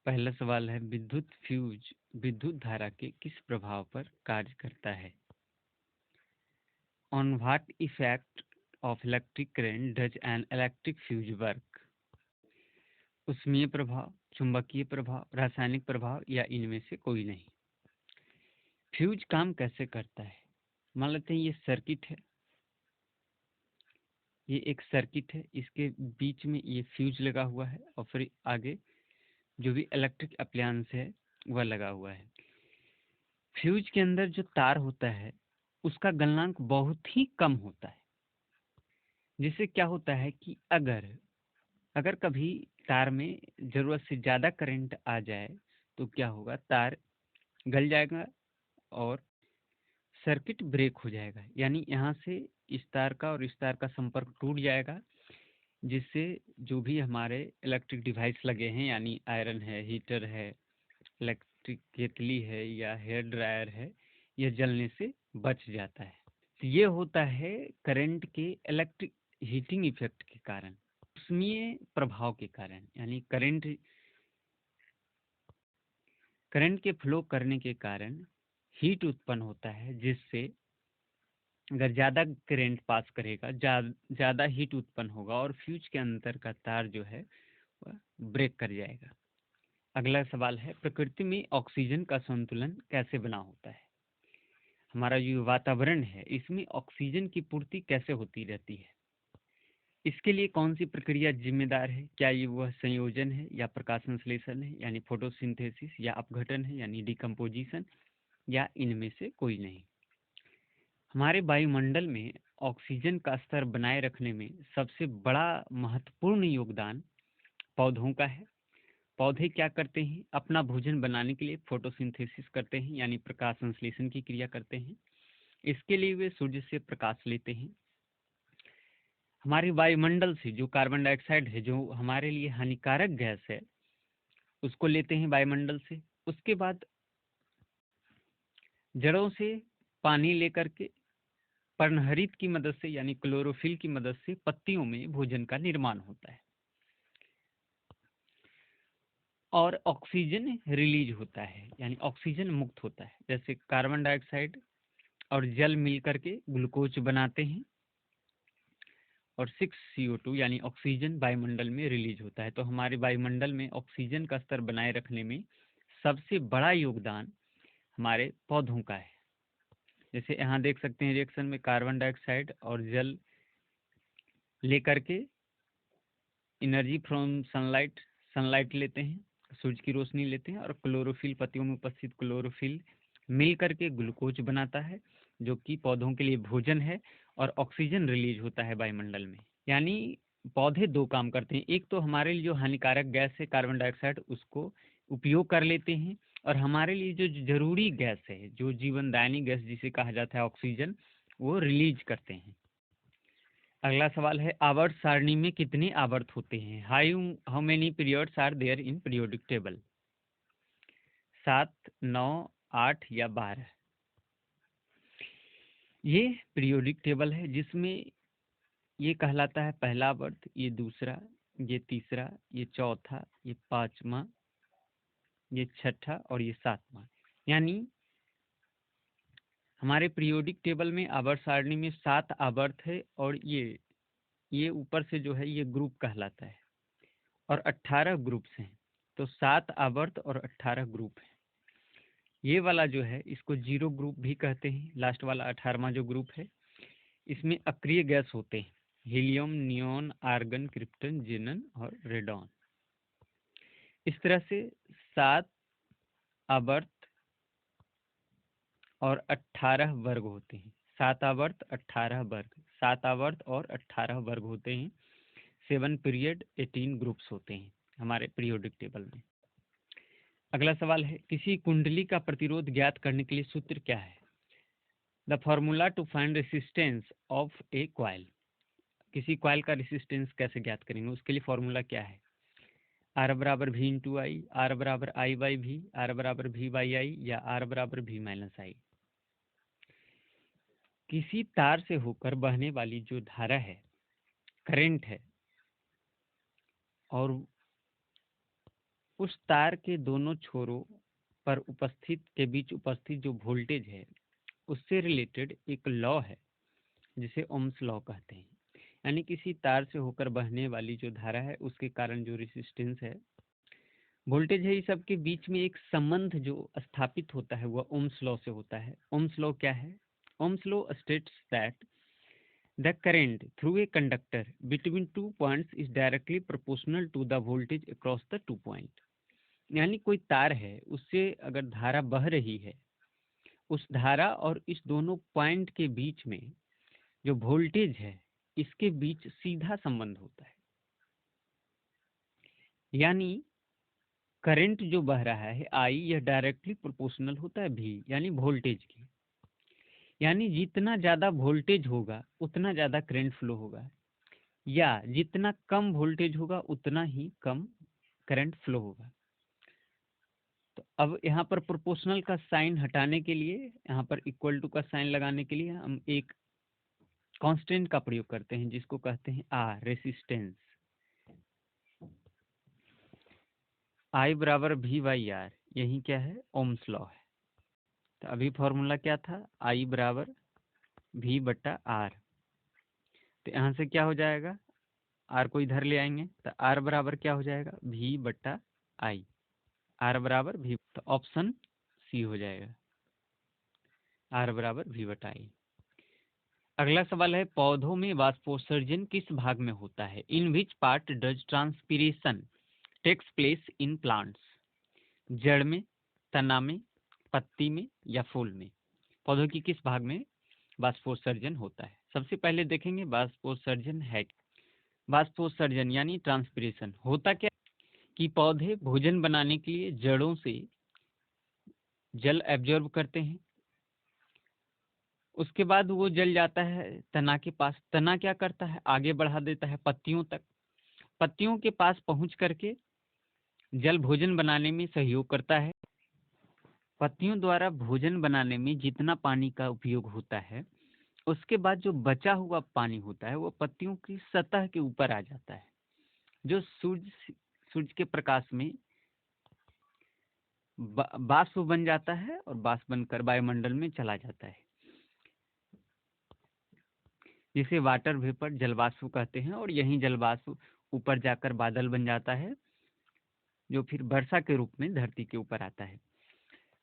पहला सवाल है, विद्युत फ्यूज विद्युत धारा के किस प्रभाव पर कार्य करता है? On what effect of electric current does an electric fuse work? उष्मीय प्रभाव, चुंबकीय प्रभाव, रासायनिक प्रभाव या इनमें से कोई नहीं। फ्यूज काम कैसे करता है? मान लेते हैं ये सर्किट है, ये एक सर्किट है, इसके बीच में ये फ्यूज लगा हुआ है और फिर आगे जो भी इलेक्ट्रिक अप्लायंस है वह लगा हुआ है। फ्यूज के अंदर जो तार होता है उसका गलनांक बहुत ही कम होता है, जिससे क्या होता है कि अगर अगर कभी तार में जरूरत से ज़्यादा करंट आ जाए तो क्या होगा, तार गल जाएगा और सर्किट ब्रेक हो जाएगा, यानी यहाँ से इस तार का और इस तार का संपर्क टूट जाएगा, जिससे जो भी हमारे इलेक्ट्रिक डिवाइस लगे हैं, यानी आयरन है, हीटर है, इलेक्ट्रिक केतली है या हेयर ड्रायर है, यह जलने से बच जाता है। तो ये होता है करंट के इलेक्ट्रिक हीटिंग इफेक्ट के कारण, उष्मीय प्रभाव के कारण, यानी करंट के फ्लो करने के कारण हीट उत्पन्न होता है, जिससे अगर ज़्यादा करंट पास करेगा ज़्यादा हीट उत्पन्न होगा और फ्यूज के अंदर का तार जो है वह ब्रेक कर जाएगा। अगला सवाल है, प्रकृति में ऑक्सीजन का संतुलन कैसे बना होता है? हमारा जो वातावरण है इसमें ऑक्सीजन की पूर्ति कैसे होती रहती है? इसके लिए कौन सी प्रक्रिया जिम्मेदार है? क्या ये वह संयोजन है या प्रकाश संश्लेषण है यानी फोटोसिंथेसिस, या अपघटन है यानी डिकम्पोजिशन, या इनमें से कोई नहीं? हमारे वायुमंडल में ऑक्सीजन का स्तर बनाए रखने में सबसे बड़ा महत्वपूर्ण योगदान पौधों का है। पौधे क्या करते हैं? अपना भोजन बनाने के लिए फोटोसिंथेसिस करते हैं, यानी प्रकाश संश्लेषण की क्रिया करते हैं। इसके लिए वे सूर्य से प्रकाश लेते हैं। हमारे वायुमंडल से जो कार्बन डाइऑक्साइड है, जो हमारे लिए हानिकारक गैस है, उसको लेते हैं वायुमंडल से। उसके बाद जड़ों से पानी लेकर के पर्णहरित की मदद से, यानी क्लोरोफिल की मदद से पत्तियों में भोजन का निर्माण होता है और ऑक्सीजन रिलीज होता है, यानी ऑक्सीजन मुक्त होता है। जैसे कार्बन डाइऑक्साइड और जल मिलकर के ग्लूकोज बनाते हैं और 6CO2 यानी ऑक्सीजन वायुमंडल में रिलीज होता है। तो हमारे वायुमंडल में ऑक्सीजन का स्तर बनाए रखने में सबसे बड़ा योगदान हमारे पौधों का है। जैसे यहाँ देख सकते हैं, रिएक्शन में कार्बन डाइऑक्साइड और जल लेकर के एनर्जी फ्रॉम सनलाइट लेते हैं, सूरज की रोशनी लेते हैं, और क्लोरोफिल, पत्तियों में उपस्थित क्लोरोफिल मिल करके ग्लूकोज बनाता है, जो कि पौधों के लिए भोजन है, और ऑक्सीजन रिलीज होता है वायुमंडल में। यानी पौधे दो काम करते हैं, एक तो हमारे लिए जो हानिकारक गैस है कार्बन डाइऑक्साइड, उसको उपयोग कर लेते हैं, और हमारे लिए जो जरूरी गैस है, जो जीवनदायिनी गैस जिसे कहा जाता है ऑक्सीजन, वो रिलीज करते हैं। अगला सवाल है, आवर्त सारणी में कितने आवर्त होते हैं? How many periods are there in periodic table? 7, 9, 8 या 12? ये पीरियोडिक टेबल है जिसमें ये कहलाता है पहला आवर्त, ये दूसरा, ये तीसरा, ये चौथा, ये पांचवा, ये छठा और ये सातवां। यानी हमारे पीरियोडिक टेबल में आवर्त सारणी में 7 आवर्त है, और ये ऊपर से जो है ये ग्रुप कहलाता है, और 18 ग्रुप्स हैं। तो 7 आवर्त और 18 ग्रुप हैं। ये वाला जो है इसको जीरो ग्रुप भी कहते हैं, लास्ट वाला 18वां जो ग्रुप है। इसमें अक्रिय गैस होते हैं, हीलियम, नियोन, आर्गन, क्रिप्टन, जेनन और रेडॉन। इस तरह से 7 आवर्त और 18 वर्ग होते हैं। 7 आवर्त 18 वर्ग, 7 आवर्त और 18 वर्ग होते हैं। 7 पीरियड 18 ग्रुप्स होते हैं हमारे पीरियोडिक टेबल में। अगला सवाल है, किसी कुंडली का प्रतिरोध ज्ञात करने के लिए सूत्र क्या है? The formula to find resistance of a coil. किसी क्वाइल का रेसिस्टेंस कैसे ज्ञात करेंगे? उसके लिए फॉर्मूला क्या है? आर बराबर भी इंटू आई, आर बराबर आई बाई भी, आर बराबर भी बाई आई, या आर बराबर भी माइनस आई। किसी तार से होकर बहने वाली जो धारा है, करंट है, और उस तार के दोनों छोरों पर के बीच उपस्थित जो वोल्टेज है उससे रिलेटेड एक लॉ है जिसे ओम्स लॉ कहते हैं। यानी किसी तार से होकर बहने वाली जो धारा है उसके कारण जो रेजिस्टेंस है, वोल्टेज है, इस सब के बीच में एक संबंध जो स्थापित होता है वह ओम्स लॉ से होता है। ओम्स लॉ क्या है? Ohm's law states that the current through a conductor between 2 points is directly proportional to the voltage across the 2 point. यानी कोई तार है, उससे अगर धारा बह रही है, उस धारा और इस दोनों पॉइंट के बीच में जो वोल्टेज है इसके बीच सीधा संबंध होता है। यानी करंट जो बह रहा है आई, यह डायरेक्टली प्रोपोर्शनल होता है भी, यानी वोल्टेज की। यानी जितना ज़्यादा वोल्टेज होगा उतना ज़्यादा करंट फ्लो होगा, या जितना कम वोल्टेज होगा उतना ही कम करंट फ्लो होगा। तो अब यहाँ पर प्रोपोर्शनल का साइन हटाने के लिए, यहाँ पर इक्वल टू का साइन लगाने के लिए हम एक कांस्टेंट का प्रयोग करते हैं जिसको कहते हैं आर, रेसिस्टेंस। आई बराबर वी बाई आर, यही क्या है? ओम्स लॉ है। तो अभी फॉर्मूला क्या था? आई बराबर वी बट्टा आर। तो यहाँ से क्या हो जाएगा? आर को इधर ले आएंगे तो आर बराबर क्या हो जाएगा? वी बट्टा आई। आर बराबर वी, तो ऑप्शन सी हो जाएगा, आर बराबर वी बटा आई। अगला सवाल है, पौधों में वाष्पोत्सर्जन किस भाग में होता है? In which part does transpiration takes place in plants? जड़ में, तना में, पत्ती में या फूल में? पौधों की किस भाग में वाष्पोत्सर्जन होता है? सबसे पहले देखेंगे वाष्पोत्सर्जन है। वाष्पोत्सर्जन यानी ट्रांसपीरेशन होता क्या कि पौधे भोजन बनाने के लिए जड़ों से जल एब्जॉर्ब करते हैं, उसके बाद वो जल जाता है तना के पास। तना क्या करता है? आगे बढ़ा देता है पत्तियों तक। पत्तियों के पास पहुंच करके जल भोजन बनाने में सहयोग करता है। पत्तियों द्वारा भोजन बनाने में जितना पानी का उपयोग होता है, उसके बाद जो बचा हुआ पानी होता है वो पत्तियों की सतह के ऊपर आ जाता है, जो सूरज के प्रकाश में बाष्प बन जाता है और बाष्प बनकर वायुमंडल में चला जाता है, जिसे वाटर वेपर जलवाष्प कहते हैं। और यही जलवाष्प ऊपर जाकर बादल बन जाता है, जो फिर वर्षा के रूप में धरती के ऊपर आता है।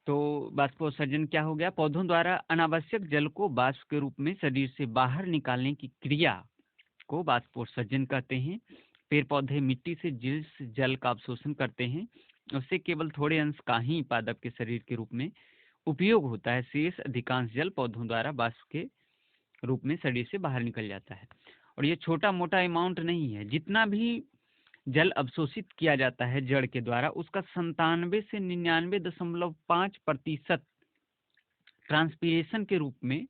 तो बाष्पोत्सर्जन क्या हो गया? पौधों द्वारा अनावश्यक जल को बाष्प के रूप में शरीर से बाहर निकालने की क्रिया को बाष्पोत्सर्जन कहते हैं। पेड़ पौधे मिट्टी से जिस जल का अवशोषण करते हैं उससे केवल थोड़े अंश का ही पादप के शरीर के रूप में उपयोग होता है। शेष अधिकांश जल पौधों द्वारा बाष्प के रूप में शरीर से बाहर निकल जाता है। और ये छोटा मोटा अमाउंट नहीं है, जितना भी जल अवशोषित किया जाता है जड़ के द्वारा उसका 97 से 99.5% ट्रांसपीरेशन के रूप में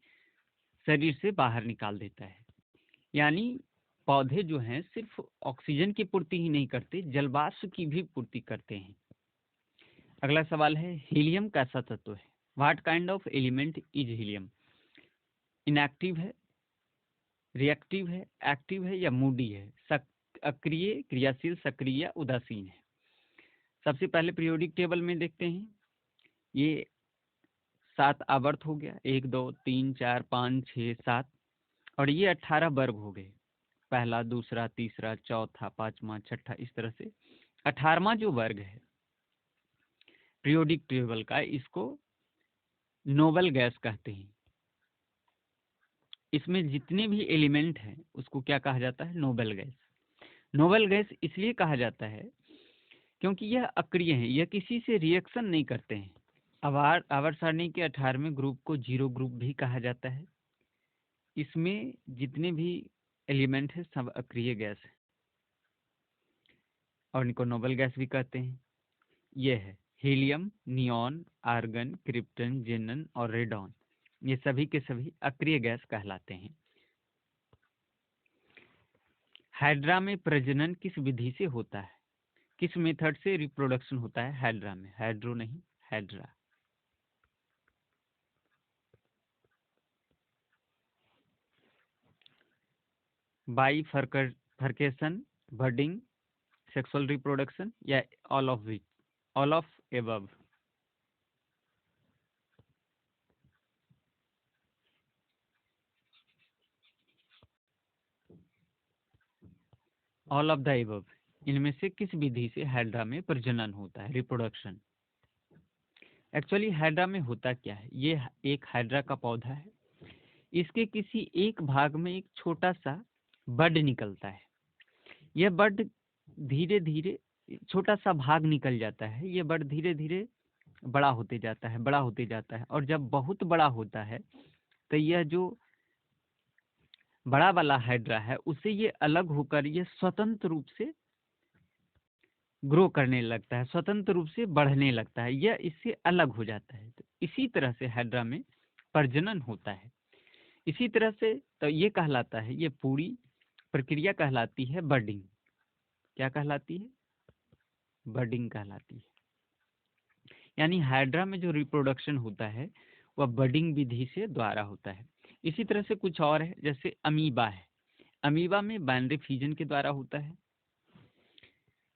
शरीर से बाहर निकाल देता है। यानी पौधे जो हैं सिर्फ ऑक्सीजन की पूर्ति ही नहीं करते, जलवाष्प की भी पूर्ति करते हैं। अगला सवाल है, हीलियम कैसा तत्व है? What kind of element is helium? Inactive है, रिएक्टिव है, एक्टिव है या मूडी है? अक्रिय, क्रियाशील, सक्रिय या उदासीन है? सबसे पहले पीरियोडिक टेबल में देखते हैं। ये 7 आवर्त हो गया, 1 2 3 4 5 6 7, और ये 18 वर्ग हो गए। पहला, दूसरा, तीसरा, चौथा, पांचवा, छठा, इस तरह से 18वां जो वर्ग है पीरियोडिक टेबल का, इसको नोबल गैस कहते हैं। इसमें जितने भी एलिमेंट हैं उसको क्या कहा जाता है? Noble gas. नोबल गैस इसलिए कहा जाता है क्योंकि यह अक्रिय है, यह किसी से रिएक्शन नहीं करते हैं। आवर्त सारणी के 18वें ग्रुप को जीरो ग्रुप भी कहा जाता है। इसमें जितने भी एलिमेंट है सब अक्रिय गैस है और इनको नोबल गैस भी कहते हैं। ये है हीलियम, नियॉन, आर्गन, क्रिप्टन, जेनन और रेडॉन। ये सभी के सभी अक्रिय गैस कहलाते हैं। हाइड्रा में प्रजनन किस विधि से होता है? किस मेथड से रिप्रोडक्शन होता है हाइड्रा में? हाइड्रो नहीं, हाइड्रा। बाइफरकेशन, बर्डिंग, सेक्सुअल रिप्रोडक्शन या all of which? All of above. All of the above, इनमें से किस विधि से हाइड्रा में प्रजनन होता है, रिप्रोडक्शन। एक्चुअली हाइड्रा में होता क्या है, ये एक हाइड्रा का पौधा है, इसके किसी एक भाग में एक छोटा सा बड निकलता है। यह बड धीरे धीरे, छोटा सा भाग निकल जाता है, ये बड धीरे धीरे बड़ा होते जाता है, बड़ा होते जाता है, और जब बहुत बड़ा होता है तो यह जो बड़ा वाला हाइड्रा है उससे ये अलग होकर ये स्वतंत्र रूप से ग्रो करने लगता है, स्वतंत्र रूप से बढ़ने लगता है, यह इससे अलग हो जाता है। तो इसी तरह से हाइड्रा में प्रजनन होता है। इसी तरह से तो ये कहलाता है, ये पूरी प्रक्रिया कहलाती है बर्डिंग। क्या कहलाती है? बर्डिंग कहलाती है। यानी हाइड्रा में जो रिप्रोडक्शन होता है वह बर्डिंग विधि से द्वारा होता है। इसी तरह से कुछ और है, जैसे अमीबा है। अमीबा में बाइनरी फ्यूजन के द्वारा होता है।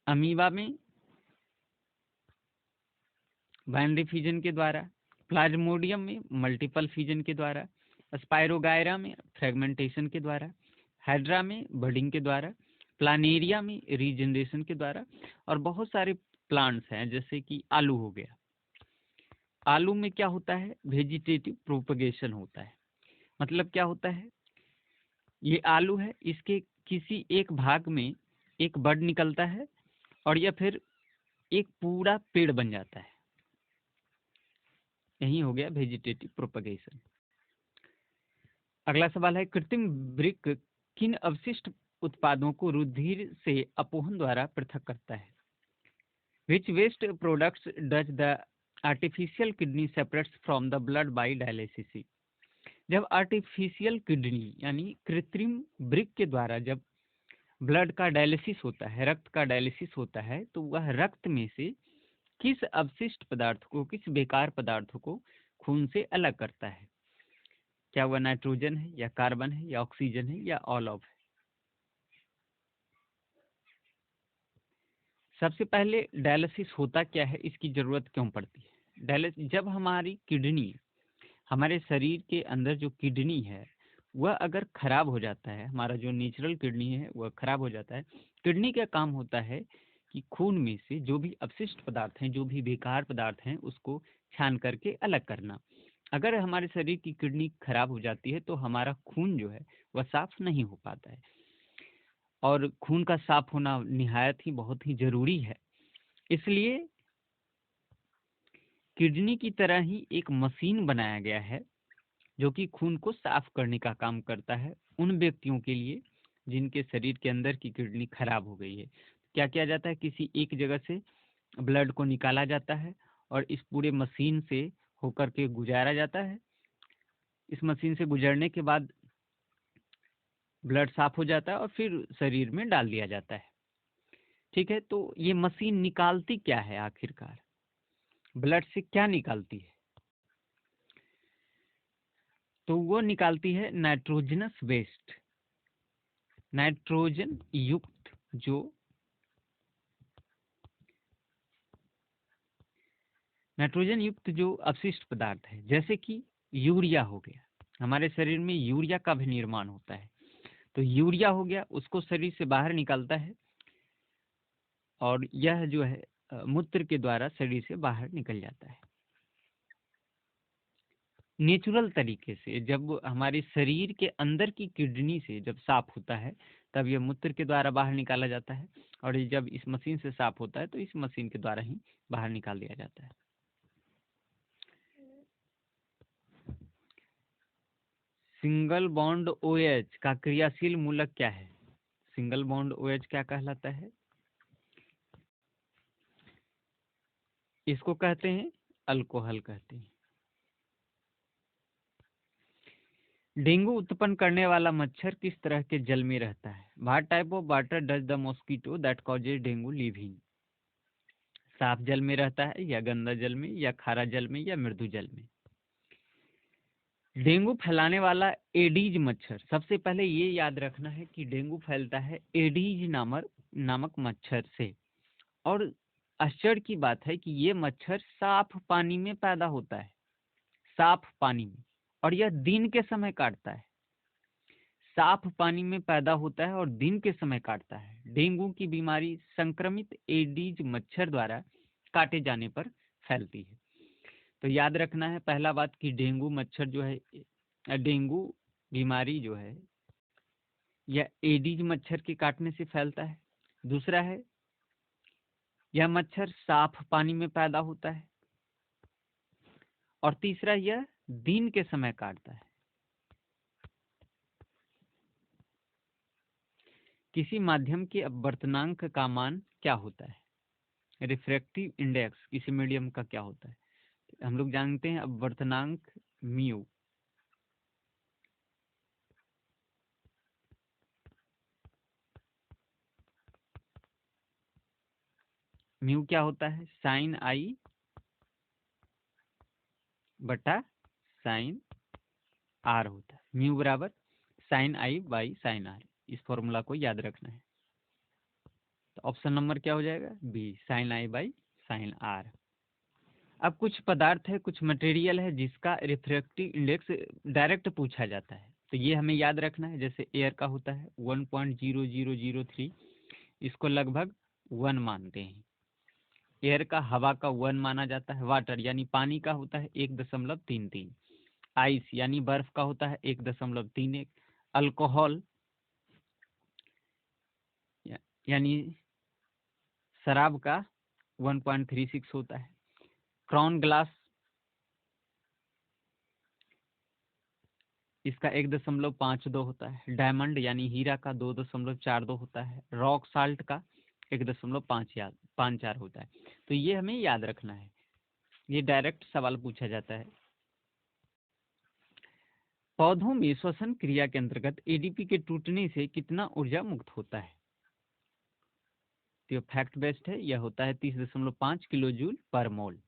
अमीबा में बाइनरी फ्यूजन के द्वारा, प्लाज्मोडियम में मल्टीपल फ्यूजन के द्वारा, स्पाइरोगायरा में फ्रेगमेंटेशन के द्वारा, हाइड्रा में बर्डिंग के द्वारा, प्लानेरिया में रीजनरेशन के द्वारा, और बहुत सारे प्लांट्स हैं जैसे कि आलू हो गया। आलू में क्या होता है? वेजिटेटिव प्रोपगेशन होता है। मतलब क्या होता है? ये आलू है, इसके किसी एक भाग में एक बड निकलता है और यह फिर एक पूरा पेड़ बन जाता है। यही हो गया वेजिटेटिव प्रोपगेशन। अगला सवाल है, कृत्रिम वृक्क किन अवशिष्ट उत्पादों को रुधिर से अपोहन द्वारा पृथक करता है? Which waste products does the artificial kidney separates from the blood by dialysis? जब आर्टिफिशियल किडनी यानी कृत्रिम वृक्क के द्वारा जब ब्लड का डायलिसिस होता है, रक्त का डायलिसिस होता है, तो वह रक्त में से किस अवशिष्ट पदार्थ को, किस बेकार पदार्थ को खून से अलग करता है? क्या वह नाइट्रोजन है, या कार्बन है, या ऑक्सीजन है, या ऑल ऑफ है? सबसे पहले डायलिसिस होता क्या है, इसकी जरूरत क्यों पड़ती है? डायलिसिस जब हमारी किडनी, हमारे शरीर के अंदर जो किडनी है वह अगर खराब हो जाता है, हमारा जो नेचुरल किडनी है वह खराब हो जाता है। किडनी का काम होता है कि खून में से जो भी अवशिष्ट पदार्थ हैं, जो भी बेकार पदार्थ हैं, उसको छान करके अलग करना। अगर हमारे शरीर की किडनी खराब हो जाती है तो हमारा खून जो है वह साफ नहीं हो पाता है, और खून का साफ होना निहायत ही बहुत ही जरूरी है। इसलिए किडनी की तरह ही एक मशीन बनाया गया है जो कि खून को साफ करने का काम करता है उन व्यक्तियों के लिए जिनके शरीर के अंदर की किडनी खराब हो गई है। क्या किया जाता है? किसी एक जगह से ब्लड को निकाला जाता है और इस पूरे मशीन से होकर के गुजारा जाता है। इस मशीन से गुजरने के बाद ब्लड साफ हो जाता है और फिर शरीर में डाल दिया जाता है। ठीक है, तो ये मशीन निकालती क्या है आखिरकार? ब्लड से क्या निकालती है? तो वो निकालती है नाइट्रोजनस वेस्ट, नाइट्रोजन युक्त जो नाइट्रोजन युक्त जो अपशिष्ट पदार्थ है, जैसे कि यूरिया हो गया। हमारे शरीर में यूरिया का भी निर्माण होता है, तो यूरिया हो गया, उसको शरीर से बाहर निकालता है और यह जो है मूत्र के द्वारा शरीर से बाहर निकल जाता है। नेचुरल तरीके से जब हमारे शरीर के अंदर की किडनी से जब साफ होता है तब यह मूत्र के द्वारा बाहर निकाला जाता है, और ये जब इस मशीन से साफ होता है तो इस मशीन के द्वारा ही बाहर निकाल दिया जाता है। सिंगल बॉन्ड OH का क्रियाशील मूलक क्या है? सिंगल बॉन्ड OH क्या कहलाता है? इसको कहते हैं अल्कोहल कहते हैं। डेंगू उत्पन्न करने वाला मच्छर किस तरह के जल में रहता है? What type of water does the mosquito that causes dengue live in? साफ जल में रहता है, या गंदा जल में, या खारा जल में, या मृदु जल में? डेंगू फैलाने वाला एडीज मच्छर, सबसे पहले ये याद रखना है कि डेंगू फैलता है एडीज नामक मच्छर से। और आश्चर्य की बात है कि ये मच्छर साफ पानी में पैदा होता है, साफ पानी में, और यह दिन के समय काटता है। साफ पानी में पैदा होता है और दिन के समय काटता है। डेंगू की बीमारी संक्रमित एडीज मच्छर द्वारा काटे जाने पर फैलती है। तो याद रखना है पहला बात कि डेंगू मच्छर जो है, डेंगू बीमारी जो है यह एडीज मच्छर के काटने से फैलता है। दूसरा है यह मच्छर साफ पानी में पैदा होता है। और तीसरा यह दिन के समय काटता है। किसी माध्यम के अपवर्तनांक का मान क्या होता है? रिफ्रैक्टिव इंडेक्स किसी मीडियम का क्या होता है? हम लोग जानते हैं अपवर्तनांक म्यू। म्यू क्या होता है? साइन आई बटा साइन आर होता है। म्यू बराबर sine i by sine r. इस फॉर्मूला को याद रखना है। तो ऑप्शन नंबर क्या हो जाएगा? B, sine i by sine r. अब कुछ पदार्थ है, कुछ मटेरियल है जिसका रिफ्रैक्टिव इंडेक्स डायरेक्ट पूछा जाता है, तो ये हमें याद रखना है। जैसे एयर का होता है 1.0003, इसको लगभग 1 मानते हैं। एयर का, हवा का 1 माना जाता है। वाटर यानी पानी का होता है 1.33। आइस यानी बर्फ का होता है 1.31। अल्कोहल यानी शराब का 1.36 होता है। क्राउन ग्लास इसका 1.52 होता है। डायमंड यानी हीरा का 2.42 होता है। रॉक साल्ट का 1.54 होता है। तो ये हमें याद रखना है, ये डायरेक्ट सवाल पूछा जाता है। पौधों में श्वसन क्रिया के अंतर्गत एडीपी के टूटने से कितना ऊर्जा मुक्त होता है? तो फैक्ट बेस्ड है, यह होता है 30.5 किलो जूल पर मोल।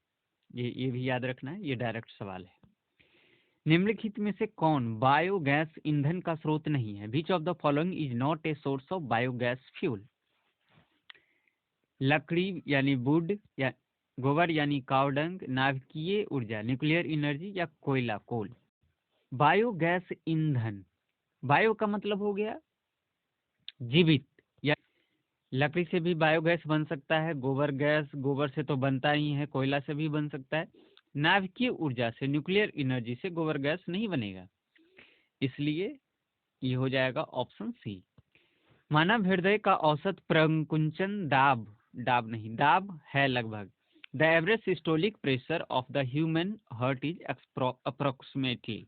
ये भी याद रखना है, ये डायरेक्ट सवाल है। निम्नलिखित में से कौन बायोगैस ईंधन का स्रोत नहीं है? Which of the following is not a source of biogas fuel? लकड़ी यानी वुड, या गोबर यानी कावडंग, नाभिकीय ऊर्जा न्यूक्लियर एनर्जी, या कोयला कोल? बायोगैस ईंधन, बायो का मतलब हो गया जीवित, या लकड़ी से भी बायोगैस बन सकता है। गोबर गैस, गोबर से तो बनता ही है, कोयला से भी बन सकता है। नाभिकीय ऊर्जा से, न्यूक्लियर एनर्जी से गोबर गैस नहीं बनेगा, इसलिए ये हो जाएगा ऑप्शन सी। मानव हृदय का औसत प्रकुंचन दाब, दाब नहीं, दाब है लगभग। The average systolic pressure of the human heart is approximately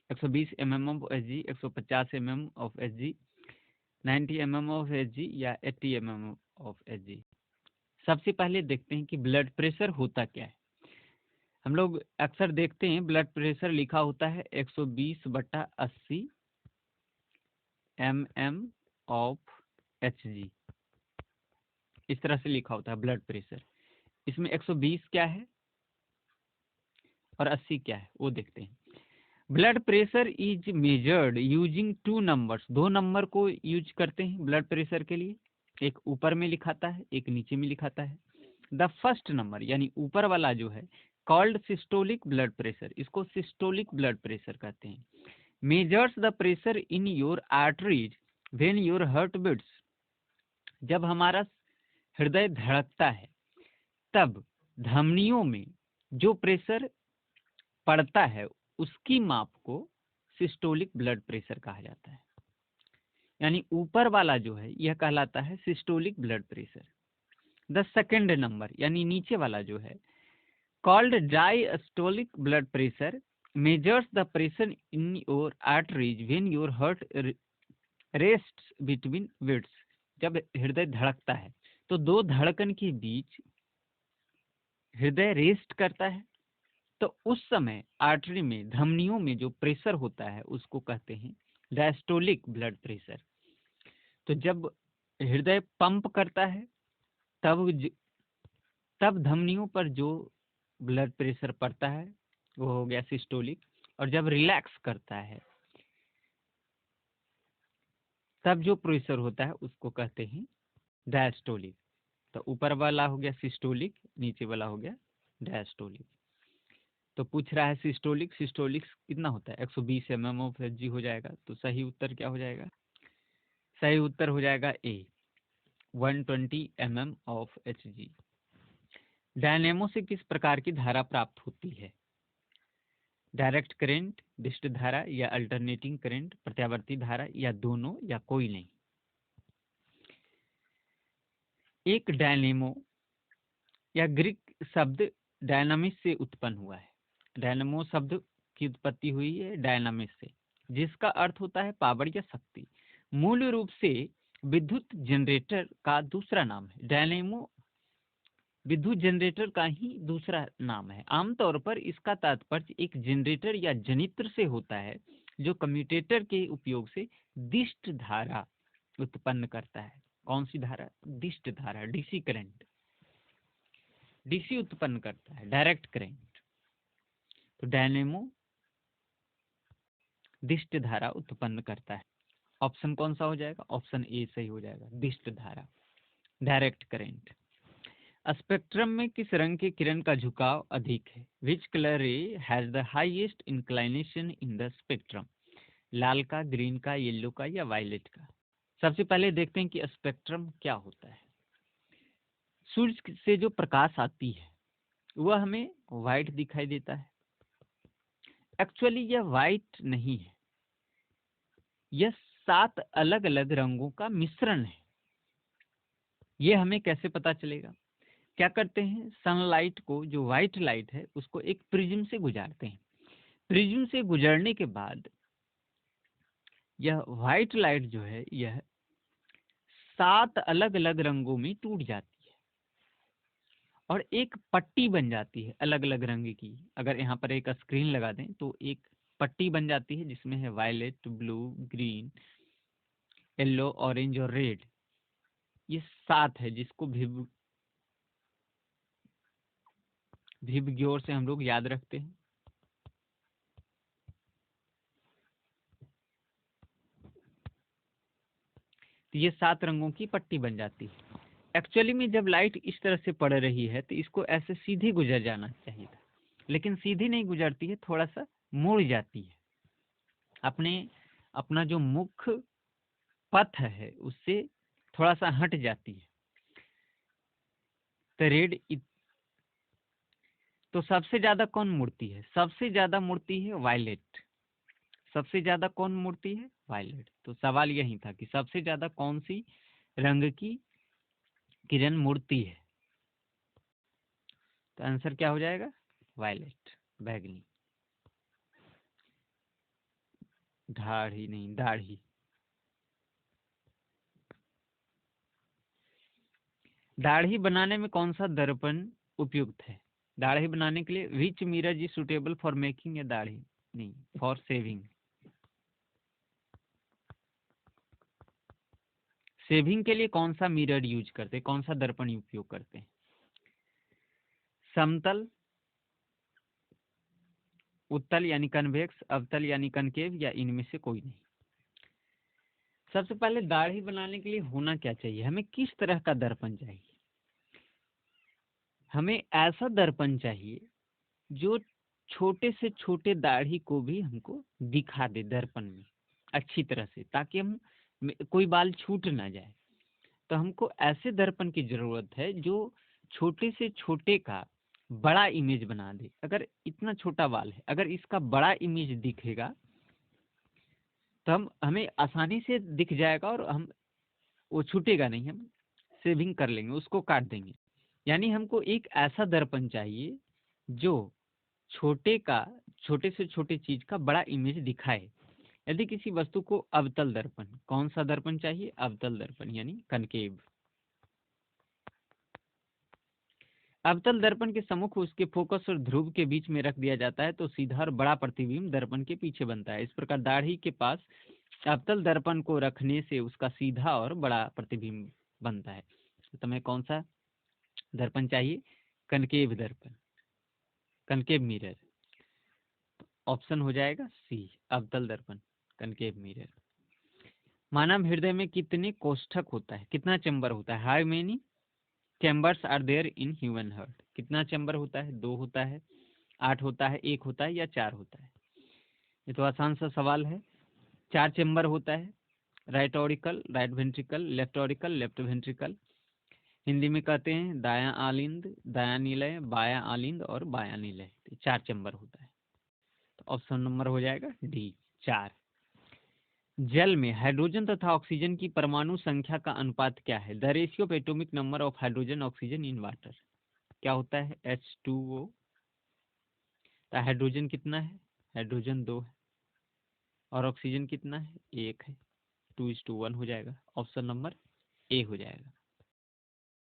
120 mm of Hg, 150 mm of Hg, 90 mm of Hg, या 80 mm ऑफ Hg। सबसे पहले देखते हैं कि ब्लड प्रेशर होता क्या है। हम लोग अक्सर देखते हैं ब्लड प्रेशर लिखा होता है 120/80 mm ऑफ Hg, इस तरह से लिखा होता है ब्लड प्रेशर। इसमें 120 क्या है और 80 क्या है वो देखते हैं। Blood pressure is measured using 2 numbers, 2 number को यूज करते हैं ब्लड प्रेशर के लिए। एक ऊपर में लिखाता है, एक नीचे में लिखाता है। द फर्स्ट नंबर यानी ऊपर वाला जो है कॉल्ड सिस्टोलिक ब्लड प्रेशर, इसको सिस्टोलिक ब्लड प्रेशर कहते हैं। Measures the pressure in your arteries when your heart beats, जब हमारा हृदय धड़कता है तब धमनियों में जो प्रेशर पड़ता है उसकी माप को सिस्टोलिक ब्लड प्रेशर कहा जाता है। यानी ऊपर वाला जो है यह कहलाता है systolic blood pressure. The second number यानी नीचे वाला जो है called diastolic blood pressure measures the pressure in your arteries when your heart rests between beats, जब हृदय धड़कता है तो 2 धड़कन के बीच हृदय रेस्ट करता है, तो उस समय आर्टरी में, धमनियों में जो प्रेशर होता है उसको कहते हैं डायस्टोलिक ब्लड प्रेशर। तो जब हृदय पंप करता है तब धमनियों पर जो ब्लड प्रेशर पड़ता है वो हो गया सिस्टोलिक, और जब रिलैक्स करता है तब जो प्रेशर होता है उसको कहते हैं डायस्टोलिक। तो ऊपर वाला हो गया सिस्टोलिक, नीचे वाला हो गया डायस्टोलिक। तो पूछ रहा है सिस्टोलिक, सिस्टोलिक कितना होता है 120 mm ऑफ Hg हो जाएगा। तो सही उत्तर क्या हो जाएगा? सही उत्तर हो जाएगा ए 120 mm ऑफ Hg। डायनेमो से किस प्रकार की धारा प्राप्त होती है? डायरेक्ट करंट, डिस्ट धारा या अल्टरनेटिंग करंट, प्रत्यावर्ती धारा या दोनों या कोई नहीं। एक डायनेमो या ग्रीक शब्द डायनामिस से उत्पन्न हुआ है। डायनेमो शब्द की उत्पत्ति हुई है डायनामिस से, जिसका अर्थ होता है पावर या शक्ति। मूल रूप से विद्युत जनरेटर का दूसरा नाम है। डायनेमो विद्युत जनरेटर का ही दूसरा नाम है। आमतौर पर इसका तात्पर्य एक जनरेटर या जनित्र से होता है जो कम्यूटेटर के उपयोग से दिष्ट धारा उत्पन्न करता है। कौन सी धारा? दिष्ट धारा, डीसी करंट, डीसी उत्पन्न करता है, डायरेक्ट करंट। तो डायनेमो दिष्ट धारा उत्पन्न करता है। ऑप्शन कौन सा हो जाएगा? ऑप्शन ए सही हो जाएगा, दिष्ट धारा, डायरेक्ट करंट। स्पेक्ट्रम में किस रंग के किरण का झुकाव अधिक है? Which colour ray has the highest inclination in the spectrum? लाल का, ग्रीन का, येलो का या वायलेट का? सबसे पहले देखते हैं कि स्पेक्ट्रम क्या होता है। सूर्य से जो प्रकाश आती है वह हमें व्हाइट दिखाई देता है। एक्चुअली यह व्हाइट नहीं है, यह 7 अलग अलग रंगों का मिश्रण है। यह हमें कैसे पता चलेगा? क्या करते हैं, सनलाइट को, जो व्हाइट लाइट है, उसको एक प्रिज्म से गुजारते हैं। प्रिज्म से गुजरने के बाद यह व्हाइट लाइट जो है यह 7 अलग अलग रंगों में टूट जाती है और एक पट्टी बन जाती है अलग अलग रंग की। अगर यहाँ पर एक स्क्रीन लगा दें तो एक पट्टी बन जाती है जिसमें है violet, blue, green, yellow, orange और रेड। ये 7 है जिसको विबग्योर से हम लोग याद रखते हैं। तो ये 7 रंगों की पट्टी बन जाती है। एक्चुअली में जब लाइट इस तरह से पड़ रही है तो इसको ऐसे सीधी गुजर जाना चाहिए था, लेकिन सीधी नहीं गुजरती है, थोड़ा सा मुड़ जाती है, अपना जो मुख्य पथ है उससे थोड़ा सा हट जाती है। तो सबसे ज्यादा कौन मुड़ती है? सबसे ज्यादा मुड़ती है वायलेट। सबसे ज्यादा कौन मुड़ती है? वायलेट। तो सवाल यही था कि सबसे ज्यादा कौन सी रंग की किरण मुड़ती है? तो आंसर क्या हो जाएगा? वायलेट, बैगनी। दाढ़ी नहीं, दाढ़ी। दाढ़ी बनाने में कौन सा दर्पण उपयुक्त है? दाढ़ी बनाने के लिए विच mirror is suitable for making a दाढ़ी? नहीं, फॉर सेविंग। सेविंग के लिए कौन सा मिरर यूज करते हैं, कौन सा दर्पण उपयोग करते हैं? समतल, उत्तल यानी कन्वेक्स, अवतल यानी कनकेव, या इनमें से कोई नहीं। सबसे पहले दाढ़ी बनाने के लिए होना क्या चाहिए? हमें किस तरह का दर्पण चाहिए? हमें ऐसा दर्पण चाहिए जो छोटे से छोटे दाढ़ी को भी हमको दिखा दे दर्पण में अच्छी तरह से, ताकि हम कोई बाल छूट ना जाए। तो हमको ऐसे दर्पण की जरूरत है जो छोटे से छोटे का बड़ा इमेज बना दे। अगर इतना छोटा बाल है, अगर इसका बड़ा इमेज दिखेगा तो हमें आसानी से दिख जाएगा और वो छूटेगा नहीं, हम सेविंग कर लेंगे, उसको काट देंगे। यानी हमको एक ऐसा दर्पण चाहिए जो छोटे से छोटे चीज का बड़ा इमेज दिखाए। यदि किसी वस्तु को अवतल दर्पण, कौन सा दर्पण चाहिए? अवतल दर्पण यानी कनकेव। अवतल दर्पण के सम्मुख उसके फोकस और ध्रुव के बीच में रख दिया जाता है तो सीधा और बड़ा प्रतिबिंब दर्पण के पीछे बनता है। इस प्रकार दाढ़ी के पास अवतल दर्पण को रखने से उसका सीधा और बड़ा प्रतिबिंब बनता है। तो तुम्हें कौन सा दर्पण चाहिए? कनकेव दर्पण, कनकेव मिरर। ऑप्शन हो जाएगा सी, अवतल दर्पण, कनकेव मिरर। मानव हृदय में कितने कोष्ठक होता है, कितना चैम्बर होता है? How many chambers are there in human heart? कितना चैम्बर होता है? 2 होता है, 8 होता है, 1 होता है या 4 होता है? ये तो आसान सा सवाल है। 4 चैम्बर होता है, right auricle, right ventricle, left auricle, left ventricle. Hindi में कहते हैं दायां आलिंद, दायां निलय, बायां आलिंद और बायां निलय। 4 चैम्बर होता है। तो ऑप्शन नंबर हो जाएगा डी, 4। जल में हाइड्रोजन तथा ऑक्सीजन की परमाणु संख्या का अनुपात क्या है? The ratio of atomic number of hydrogen oxygen in water. क्या होता है? H2O। तो हाइड्रोजन कितना है? हाइड्रोजन 2 है और ऑक्सीजन कितना है? 1 है। 2:1 हो जाएगा। ऑप्शन नंबर ए हो जाएगा।